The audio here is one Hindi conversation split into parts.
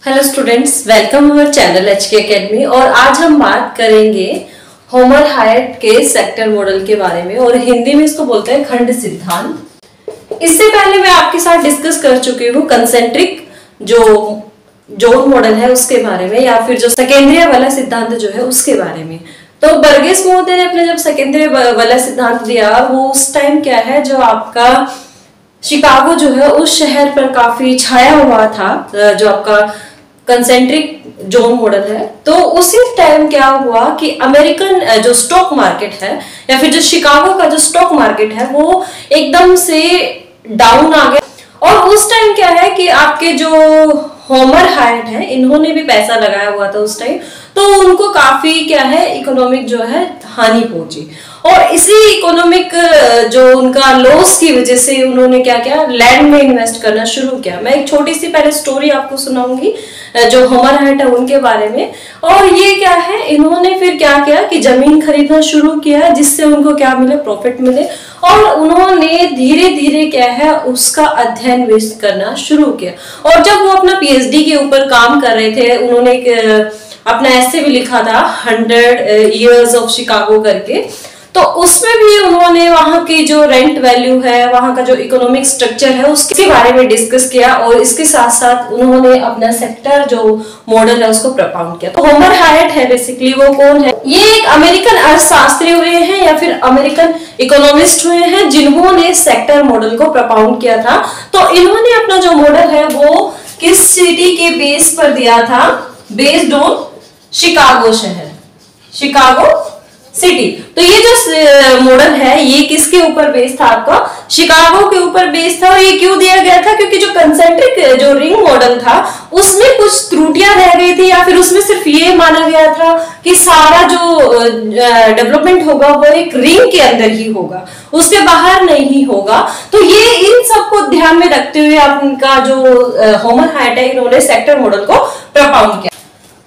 Hello students, welcome our channel HK academy. और आज हम बात करेंगे होमर हायट के सेक्टर मॉडल के बारे में, और हिंदी में इसको बोलते हैं खंड सिद्धांत। इससे पहले मैं आपके साथ डिस्कस कर चुकी हूँ कंसेंट्रिक जो जोन मॉडल है उसके बारे में, या फिर जो सकेंद्रीय वलय सिद्धांत जो है उसके बारे में। तो बर्गेस महोदय ने अपने जब सकेंद्रीय वलय सिद्धांत दिया, वो उस टाइम क्या है, जो आपका शिकागो जो है उस शहर पर काफी छाया हुआ था, जो आपका कंसेंट्रिक जोन मॉडल है। तो उसी टाइम क्या हुआ कि अमेरिकन जो स्टॉक मार्केट है, या फिर जो शिकागो का जो स्टॉक मार्केट है, वो एकदम से डाउन आ गया। और उस टाइम क्या है कि आपके जो होमर हायट है, इन्होंने भी पैसा लगाया हुआ था उस टाइम, तो उनको काफी क्या है इकोनॉमिक जो है हानि पहुंची। और इसी इकोनॉमिक जो उनका लॉस की वजह से उन्होंने क्या किया, लैंड में इन्वेस्ट करना शुरू किया। मैं एक छोटी सी पहले स्टोरी आपको सुनाऊंगी जो होमर हायट है उनके बारे में। और ये क्या है, इन्होंने फिर क्या किया कि जमीन खरीदना शुरू किया, जिससे उनको क्या मिले, प्रॉफिट मिले। और उन्होंने धीरे धीरे क्या है उसका अध्ययन करना शुरू किया। और जब वो अपना पीएचडी के ऊपर काम कर रहे थे, उन्होंने एक अपना ऐसे भी लिखा था 100 Years of शिकागो करके। तो उसमें भी उन्होंने वहां की जो रेंट वैल्यू है, वहां का जो इकोनॉमिक स्ट्रक्चर है, उसके बारे में डिस्कस किया। और इसके साथ साथ उन्होंने अपना सेक्टर जो मॉडल है उसको प्रपाउंड किया। तो होमर हायट है बेसिकली, वो कौन है? ये एक अमेरिकन अर्थशास्त्री हुए हैं या फिर अमेरिकन इकोनॉमिस्ट हुए हैं, जिन्होंने सेक्टर मॉडल को प्रपाउंड किया था। तो इन्होंने अपना जो मॉडल है वो किस सिटी के बेस पर दिया था? बेस्ड ऑन शिकागो शहर, शिकागो सिटी। तो ये जो मॉडल है ये किसके ऊपर बेस था? आपका शिकागो के ऊपर बेस था। और ये क्यों दिया गया था? क्योंकि जो कंसेंट्रिक जो रिंग मॉडल था उसमें कुछ त्रुटियां रह गई थी, या फिर उसमें सिर्फ ये माना गया था कि सारा जो डेवलपमेंट होगा वो एक रिंग के अंदर ही होगा, उसके बाहर नहीं होगा। तो ये इन सबको ध्यान में रखते हुए आपका जो होमर हायट है, इन्होंने सेक्टर मॉडल को प्रपाउंड किया।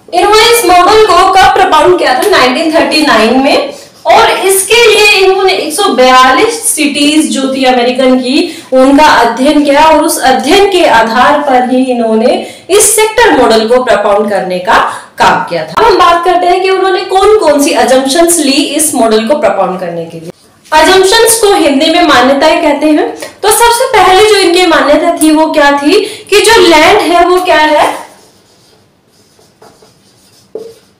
इन्होंने इस मॉडल को कब प्रपाउंड किया था? 1939 में। और इसके लिए इन्होंने 142 सिटीज जो थी अमेरिकन की, उनका अध्ययन किया। और उस अध्ययन के आधार पर ही इन्होंने इस सेक्टर मॉडल को प्रपाउंड करने का काम किया था। अब हम बात करते हैं कि उन्होंने कौन कौन सी अजम्पशंस ली इस मॉडल को प्रपाउंड करने के लिए। अजम्पशंस को हिंदी में मान्यताएं कहते हैं। तो सबसे पहले जो इनकी मान्यता थी वो क्या थी कि जो लैंड है वो क्या है?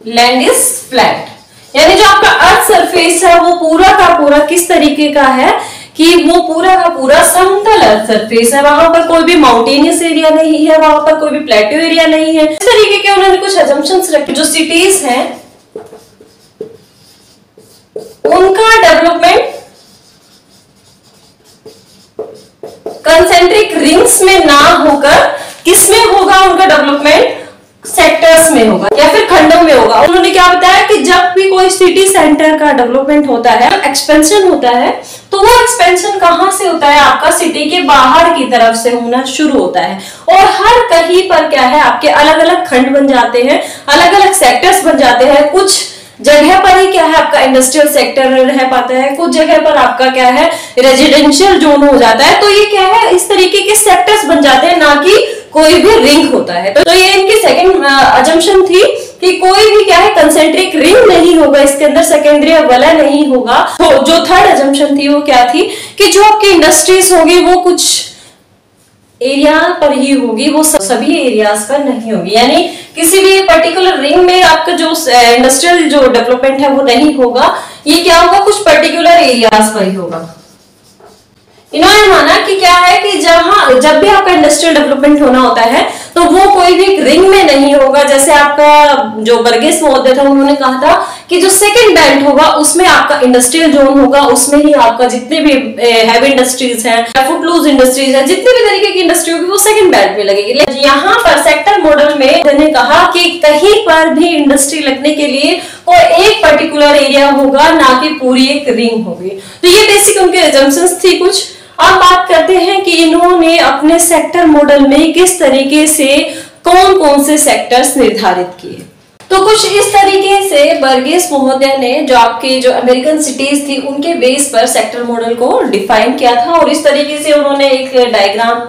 लैंड इज फ्लैट, यानी जो आपका अर्थ सरफेस है वो पूरा का पूरा किस तरीके का है कि वो पूरा का पूरा समतल अर्थ सरफेस है। वहां पर कोई भी माउंटेनियस एरिया नहीं है, वहां पर कोई भी प्लेट्यू एरिया नहीं है। इस तरीके के उन्होंने कुछ अजम्पशंस रखे। जो सिटीज हैं उनका डेवलपमेंट कंसेंट्रिक रिंग्स में ना होकर किसमें होगा? उनका डेवलपमेंट सेक्टर्स में होगा या फिर खंडों में होगा। उन्होंने क्या बताया कि जब भी कोई सिटी सेंटर का डेवलपमेंट होता है, एक्सपेंशन होता है, तो वो एक्सपेंशन कहां से होता है? आपका सिटी के बाहर की तरफ से होना शुरू होता है। और हर कहीं पर क्या है, आपके अलग अलग खंड बन जाते हैं, अलग अलग सेक्टर्स बन जाते हैं। कुछ जगह पर ही क्या है आपका इंडस्ट्रियल सेक्टर रह पाता है, कुछ जगह पर आपका क्या है रेजिडेंशियल जोन हो जाता है। तो ये क्या है, इस तरीके के सेक्टर्स बन जाते हैं, ना कि कोई भी रिंग होता है। तो ये इनकी सेकंड अजम्पशन थी कि कोई भी क्या है कंसेंट्रिक रिंग नहीं होगा, इसके अंदर सेकेंडरी वलय नहीं होगा। तो जो थर्ड अजम्पशन थी वो क्या थी कि जो आपकी इंडस्ट्रीज होगी वो कुछ एरिया पर ही होगी, वो सभी एरियाज पर नहीं होगी। यानी किसी भी पर्टिकुलर रिंग में आपका जो इंडस्ट्रियल जो डेवलपमेंट है वो नहीं होगा। ये क्या होगा, कुछ पर्टिकुलर एरियाज पर ही होगा। इन्होंने माना कि क्या है कि जब भी आपका इंडस्ट्रियल डेवलपमेंट होना होता है तो वो कोई भी रिंग में नहीं होगा। जैसे आपका जो बर्गेस महोदय था उन्होंने कहा था कि जो सेकंड बेल्ट होगा उसमें आपका इंडस्ट्रियल जोन होगा, उसमें ही आपका जितने भी हैवी इंडस्ट्रीज हैं, फुटलूज इंडस्ट्रीज हैं, जितने भी तरीके की इंडस्ट्री होगी वो सेकंड बेल्ट में लगेगी। लेकिन यहाँ पर सेक्टर मॉडल में उन्होंने कहा कि कहीं पर भी इंडस्ट्री लगने के लिए कोई एक पर्टिकुलर एरिया होगा, ना कि पूरी एक रिंग होगी। तो ये बेसिक उनके अजम्पशंस थी कुछ। अब बात करते हैं कि इन्होंने अपने सेक्टर मॉडल में किस तरीके से कौन कौन से सेक्टर्स निर्धारित किए। तो कुछ इस तरीके से बर्गेस महोदय ने जो आपके जो अमेरिकन सिटीज थी उनके बेस पर सेक्टर मॉडल को डिफाइन किया था, और इस तरीके से उन्होंने एक डायग्राम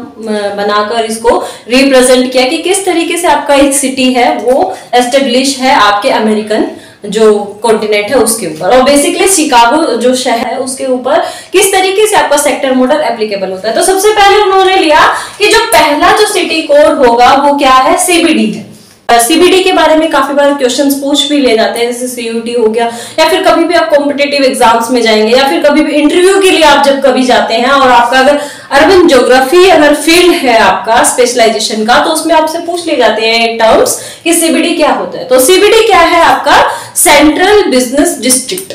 बनाकर इसको रिप्रेजेंट किया कि किस तरीके से आपका एक सिटी है वो एस्टेब्लिश है आपके अमेरिकन जो कॉन्टिनेंट है उसके ऊपर, और बेसिकली शिकागो जो शहर है उसके ऊपर किस तरीके से आपका सेक्टर मॉडल एप्लीकेबल होता है। तो सबसे पहले उन्होंने लिया कि जो पहला जो सिटी कोड होगा वो क्या है, सीबीडी है। सीबीडी के बारे में काफी बार क्वेश्चंस पूछ भी ले जाते हैं, जैसे सीयूटी हो गया, या फिर कभी भी आप कॉम्पिटिटिव एग्जाम्स में जाएंगे, या फिर कभी भी इंटरव्यू के लिए आप जब कभी जाते हैं और आपका अगर अर्बन ज्योग्राफी अगर फील्ड है आपका स्पेशलाइजेशन का, तो उसमें आपसे पूछ ले जाते हैं टर्म्स कि सीबीडी क्या होता है। तो सीबीडी क्या है, आपका सेंट्रल बिजनेस डिस्ट्रिक्ट।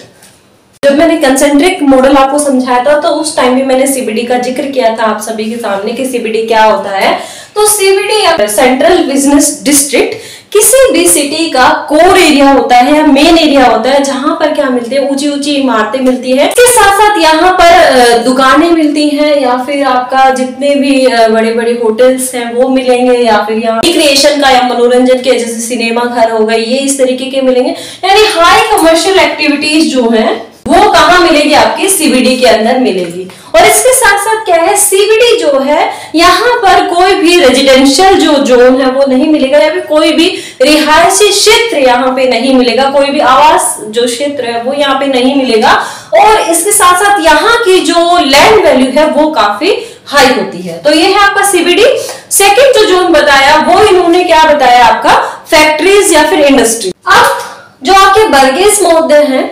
जब मैंने कंसेंट्रिक मॉडल आपको समझाया था तो उस टाइम भी मैंने सीबीडी का जिक्र किया था आप सभी के सामने कि सीबीडी क्या होता है। तो सीबीडी सेंट्रल बिजनेस डिस्ट्रिक्ट किसी भी सिटी का कोर एरिया होता है या मेन एरिया होता है, जहां पर क्या मिलते हैं, ऊंची ऊंची इमारतें मिलती है, इसके साथ साथ यहाँ पर दुकानें मिलती हैं, या फिर आपका जितने भी बड़े बड़े होटल्स हैं वो मिलेंगे, या फिर यहाँ रिक्रिएशन का या मनोरंजन के जैसे सिनेमा घर हो गए, ये इस तरीके के मिलेंगे। यानी हाई कमर्शियल एक्टिविटीज जो है वो कहाँ मिलेगी, आपकी सीबीडी के अंदर मिलेगी। और इसके साथ साथ क्या है, सीबीडी जो है यहाँ पर कोई भी रेजिडेंशियल जो जोन है वो नहीं मिलेगा, या फिर कोई भी रिहायशी क्षेत्र यहाँ पे नहीं मिलेगा, कोई भी आवास जो क्षेत्र है वो यहाँ पे नहीं मिलेगा। और इसके साथ साथ यहाँ की जो लैंड वैल्यू है वो काफी हाई होती है। तो ये है आपका सीबीडी। सेकेंड जो जोन बताया वो इन्होंने क्या बताया, आपका फैक्ट्रीज या फिर इंडस्ट्री। अब जो आपके बर्गेस महोदय हैं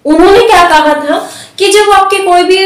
उन्होंने क्या कहा था कि जब आपके कोई भी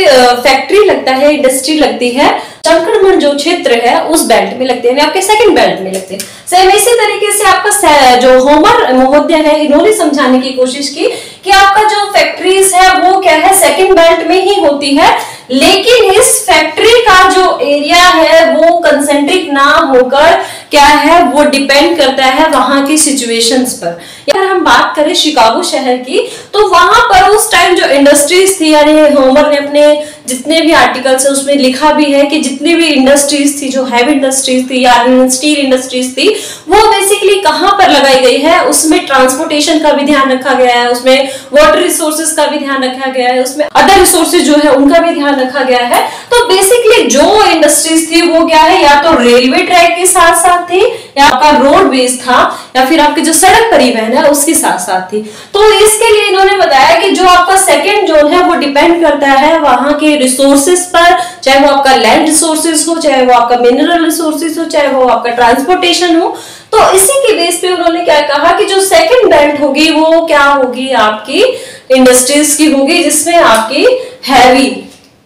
फैक्ट्री लगता है, इंडस्ट्री लगती है, संक्रमण जो क्षेत्र है उस बेल्ट में लगते हैं, आपके सेकंड बेल्ट में लगते हैं। सेम इसी तरीके से आपका जो होमर महोदय है इन्होंने समझाने की कोशिश की कि आपका जो फैक्ट्रीज है वो क्या है, सेकंड बेल्ट में ही होती है, लेकिन इस फैक्ट्री का जो एरिया है वो कंसेंट्रिक ना होकर क्या है, वो डिपेंड करता है वहां की सिचुएशंस पर। अगर हम बात करें शिकागो शहर की, तो वहां पर उस टाइम जो इंडस्ट्रीज थी, यानी होमर ने अपने जितने भी आर्टिकल्स है उसमें लिखा भी है कि जितनी भी इंडस्ट्रीज थी, जो हैवी इंडस्ट्रीज थी या स्टील इंडस्ट्रीज थी, वो बेसिकली कहां पर लगाई गई है, उसमें ट्रांसपोर्टेशन का भी ध्यान रखा गया है, उसमें वाटर रिसोर्सेज का भी ध्यान रखा गया है, उसमें अदर रिसोर्सेज जो है उनका भी ध्यान रखा गया है। तो बेसिकली जो इंडस्ट्रीज थी वो क्या है, या तो रेलवे ट्रैक के साथ साथ थी, या आपका रोड बेस था, या फिर आपके जो सड़क परिवहन है उसके साथ साथ थी। तो इसके लिए इन्होंने बताया कि जो आपका सेकेंड जोन है वो डिपेंड करता है वहां के रिसोर्सेज पर, चाहे वो आपका लैंड रिसोर्सेज हो, चाहे वो आपका मिनरल रिसोर्सेज हो, चाहे वो आपका ट्रांसपोर्टेशन हो। तो इसी के बेस पे उन्होंने क्या कहा कि जो सेकेंड बेल्ट होगी वो क्या होगी, आपकी इंडस्ट्रीज की होगी, जिसमें आपकी हैवी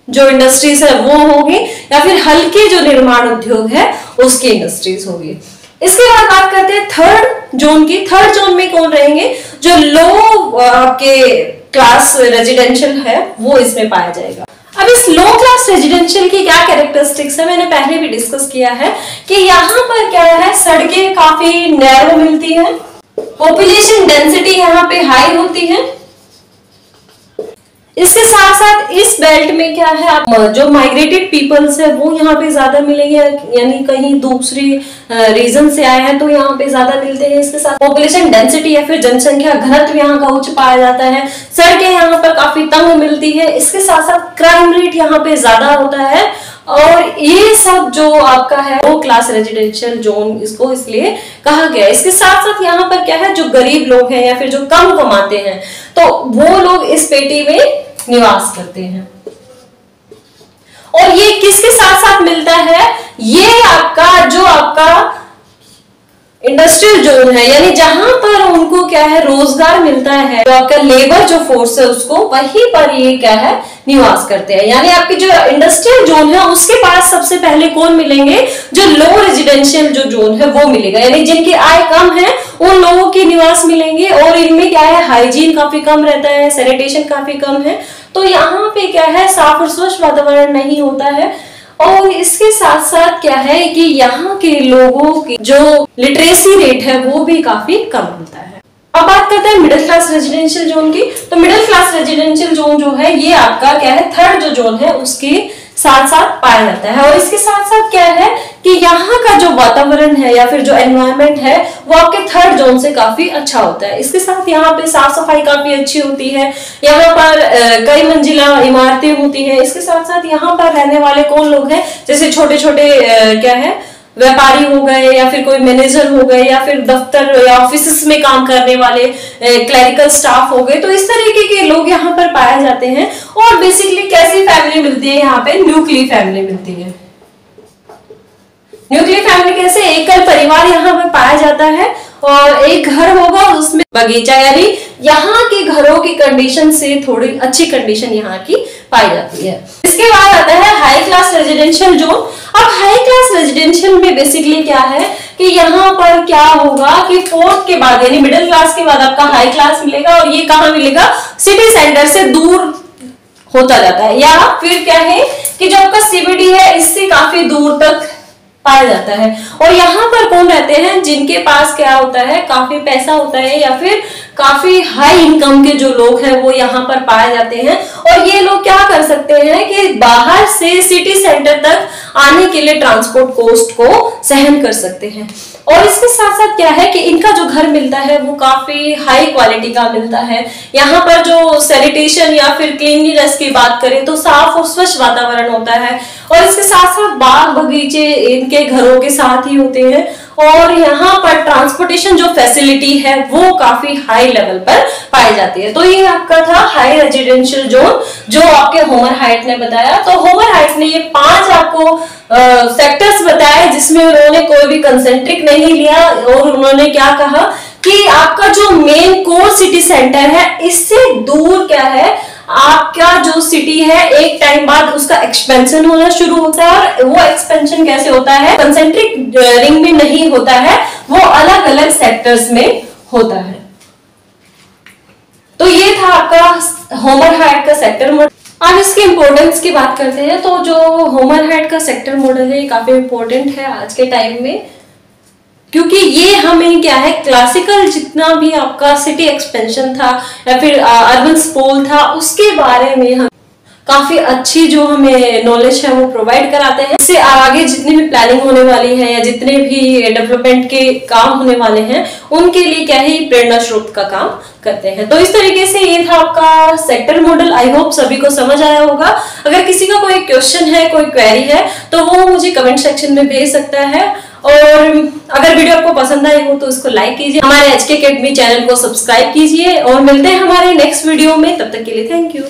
जो इंडस्ट्रीज है वो होगी, या फिर हल्के जो निर्माण उद्योग है उसकी इंडस्ट्रीज होगी। इसके बाद बात करते हैं थर्ड जोन की। थर्ड जोन में कौन रहेंगे, जो लो आपके क्लास रेजिडेंशियल है वो इसमें पाया जाएगा। अब इस लो क्लास रेजिडेंशियल की क्या कैरेक्टरिस्टिक्स है, मैंने पहले भी डिस्कस किया है कि यहाँ पर क्या है, सड़कें काफी नैरो मिलती है, पॉपुलेशन डेंसिटी यहाँ पे हाई होती है। इसके साथ साथ इस बेल्ट में क्या है, आप जो माइग्रेटेड पीपल्स है वो यहाँ पे ज्यादा मिलेंगे, यानी कहीं दूसरी रीजन से आए हैं तो यहाँ पे ज्यादा मिलते हैं। इसके साथ पॉपुलेशन डेंसिटी या फिर जनसंख्या घनत्व यहाँ का उच्च पाया जाता है, सड़कें यहाँ पर काफी तंग मिलती है। इसके साथ साथ क्राइम रेट यहाँ पे ज्यादा होता है, और ये सब जो आपका है वो क्लास रेजिडेंशियल जोन इसको इसलिए कहा गया है। इसके साथ साथ यहाँ पर क्या है, जो गरीब लोग हैं या फिर जो कम कमाते हैं तो वो लोग इस पेटी में निवास करते हैं। और ये किसके साथ साथ मिलता है, ये आपका जो आपका इंडस्ट्रियल जोन है, यानी जहां पर उनको क्या है रोजगार मिलता है, तो आपका लेबर जो फोर्स है उसको वहीं पर ये क्या है निवास करते हैं। यानी आपकी जो इंडस्ट्रियल जोन है उसके पास सबसे पहले कौन मिलेंगे, जो लो रेजिडेंशियल जो जोन है वो मिलेगा, यानी जिनकी आय कम है उन लोगों के निवास मिलेंगे। और इनमें क्या है, हाइजीन काफी कम रहता है, सैनिटेशन काफी कम है, तो यहाँ पे क्या है साफ और स्वच्छ वातावरण नहीं होता है। और इसके साथ साथ क्या है कि यहाँ के लोगों की जो लिटरेसी रेट है वो भी काफी कम होता है। अब बात करते हैं मिडिल क्लास रेजिडेंशियल जोन की। तो मिडिल क्लास रेजिडेंशियल जोन जो है ये आपका क्या है, थर्ड जो जोन है उसकी साथ साथ पाया जाता है। और इसके साथ साथ क्या है कि यहाँ का जो वातावरण है या फिर जो एनवायरनमेंट है वो आपके थर्ड जोन से काफी अच्छा होता है। इसके साथ यहाँ पे साफ सफाई काफी अच्छी होती है, यहाँ पर कई मंजिला इमारतें होती है। इसके साथ साथ यहाँ पर रहने वाले कौन लोग हैं, जैसे छोटे छोटे क्या है व्यापारी हो गए या फिर कोई मैनेजर हो गए या फिर दफ्तर या ऑफिस में काम करने वाले क्लरिकल स्टाफ हो गए, तो इस तरीके के लोग यहाँ पर पाए जाते हैं। और बेसिकली कैसी फैमिली मिलती है यहाँ पे, न्यूक्लियर फैमिली मिलती है। न्यूक्लियर फैमिली कैसे, एकल परिवार यहाँ पे पाया जाता है और एक घर होगा और उसमें बगीचा, यानी यहाँ के घरों की कंडीशन से थोड़ी अच्छी कंडीशन यहाँ की पाई जाती है। इसके बाद आता है हाई क्लास रेजिडेंशियल जोन। अब हाई क्लास रेजिडेंशियल में बेसिकली क्या है कि यहाँ पर क्या होगा कि फोर्थ के बाद यानी मिडिल क्लास के बाद आपका हाई क्लास मिलेगा, और ये कहाँ मिलेगा, सिटी सेंटर से दूर होता जाता है, या फिर क्या है कि जो आपका सीबीडी है इससे काफी दूर तक पाया जाता है। और यहाँ पर कौन रहते हैं, जिनके पास क्या होता है, काफी पैसा होता है या फिर काफी हाई इनकम के जो लोग हैं वो यहाँ पर पाए जाते हैं। और ये लोग क्या कर सकते हैं कि बाहर से सिटी सेंटर तक आने के लिए ट्रांसपोर्ट कॉस्ट को सहन कर सकते हैं। और इसके साथ साथ क्या है कि इनका जो घर मिलता है वो काफी हाई क्वालिटी का मिलता है। यहाँ पर जो सैनिटेशन या फिर क्लीनलीनेस की बात करें तो साफ और स्वच्छ वातावरण होता है। और इसके साथ साथ बाग बगीचे इनके घरों के साथ ही होते हैं। और यहाँ पर ट्रांसपोर्टेशन जो फैसिलिटी है वो काफी हाई लेवल पर पाई जाती है। तो ये आपका था हाई रेजिडेंशियल जोन जो आपके होमर हाइट ने बताया। तो होमर हाइट ने ये 5 आपको सेक्टर्स बताए जिसमें उन्होंने कोई भी कंसेंट्रिक नहीं लिया, और उन्होंने क्या कहा कि आपका जो मेन कोर सिटी सेंटर है इससे दूर क्या है, आपका जो सिटी है एक टाइम बाद उसका एक्सपेंशन होना शुरू होता है। और वो एक्सपेंशन कैसे होता है, कंसेंट्रिक रिंग में नहीं होता है, वो अलग अलग सेक्टर्स में होता है। तो ये था आपका होमर हाइट का सेक्टर मॉडल। अब इसके इंपॉर्टेंस की बात करते हैं। तो जो होमर हाइट का सेक्टर मॉडल है ये काफी इंपॉर्टेंट है आज के टाइम में, क्योंकि ये हमें क्या है, क्लासिकल जितना भी आपका सिटी एक्सपेंशन था या फिर अर्बन स्पोल था उसके बारे में हम काफी अच्छी जो हमें नॉलेज है वो प्रोवाइड कराते हैं। इससे आगे जितनी भी प्लानिंग होने वाली है या जितने भी डेवलपमेंट के काम होने वाले हैं उनके लिए क्या है, प्रेरणा स्रोत का काम करते हैं। तो इस तरीके से ये था आपका सेक्टर मॉडल। आई होप सभी को समझ आया होगा। अगर किसी का कोई क्वेश्चन है, कोई क्वेरी है तो वो मुझे कमेंट सेक्शन में भेज सकता है। और अगर वीडियो आपको पसंद आई हो तो इसको लाइक कीजिए, हमारे HK Academy चैनल को सब्सक्राइब कीजिए, और मिलते हैं हमारे नेक्स्ट वीडियो में। तब तक के लिए थैंक यू।